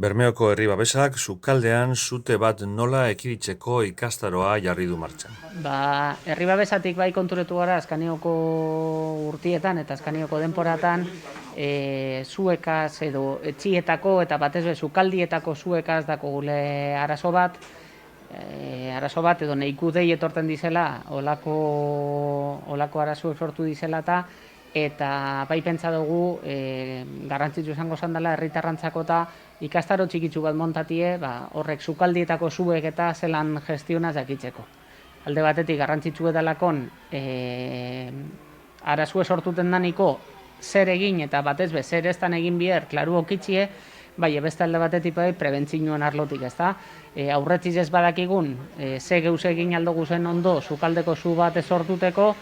Bermeoko Herri Babesak sukaldean sute bat nola ekiditeko ikastaroa jarri du martxan. Herri babesatik bai konturetu gara azkanioko urtietan eta azkanioko denporatan zuekaz edo etxietako eta batez be sukaldietako zuekaz dako gule arazo bat, edo neikudei etorten dizela, olako arazuek sortu dizela eta bai pentsa dugu garrantzitsu izango zandala herritarrantzako eta ikastaro txikitsu bat montatie, horrek sukaldietako zuek eta zelan gestionaz jakitzeko. Alde batetik garrantzitsu edalakon arazue sortuten daniko zer egin eta batez be zer estan egin biher klaru okitxie, bai beste alde batetik bai prebentzioen arlotik, ezta? Aurretziz ez badakigun ze geuz egin aldo zen ondo sukaldeko zu bat sortuteko,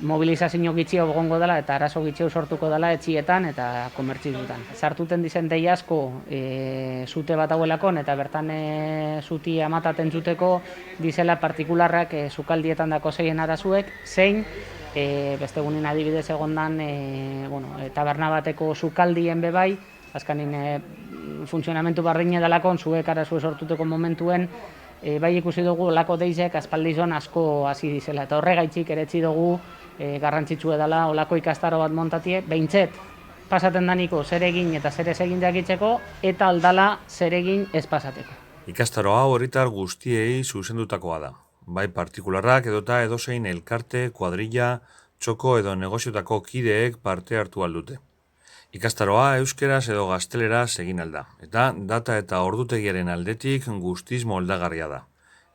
mobilizazio gitxio egongo dela eta arazo gitxio sortuko dela etxietan eta komertzitutan. Sartuten dizen dei asko zute bat hauelakon eta bertan zuti amataten zuteko dizela partikularrak sukaldietan dako zeien arazuek, zein beste egunin adibidez egondan taberna bateko sukaldien bebai, azkanin funtzionamentu bardine dalakon zuek arazue sortuteko momentuen, bai ikusi dugu lako deizek aspaldizon asko hasi dizela. Eta horregaitzik eretzi dugu garrantzitsu edala olako ikastaro bat montatie, behintzet pasaten daniko zer egin eta zer ez egin jakitzeko, eta aldala zer egin ez pasateko. Ikastaro hau herritar guztiei zuzendutakoa da. Bai partikularrak edota edozein elkarte, kuadrilla, txoko edo negoziotako kideek parte hartu aldute. Ikastaroa euskeraz edo gazteleraz egin alda, eta data eta ordutegiaren aldetik guztiz moldagarria da.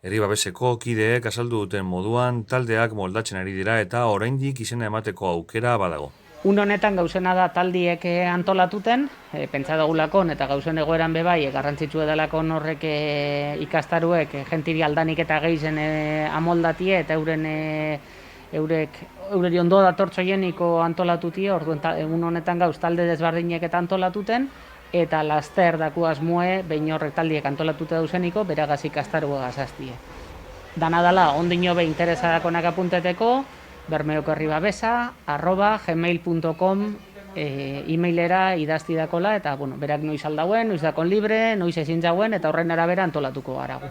Herri Babeseko kideek azaldu duten moduan taldeak moldatzen ari dira eta oraindik izena emateko aukera badago. Honetan gauzena da taldiek antolatuten, pentsa dagulakon eta gauzen egoeran bebai, garrantzitsu edalakon horrek ikastaruek jentiri aldanik eta geizen amoldatie eta eureri ondo datortzoieniko antolatutie, orduan egun honetan gauz talde desbardinek eta antolatuten, eta laster daku asmoe, behin horrek taldiek antolatute dauzeniko, beragaz ikastarua gazaztie. Dana dala, ondino be interesadakonak apunteteko, bermeokoherribabesa@gmail.com emailera idazti dakola, eta berak noiz aldauen, noiz dakon libre, noiz ezin zauen, eta horren arabera antolatuko garagu.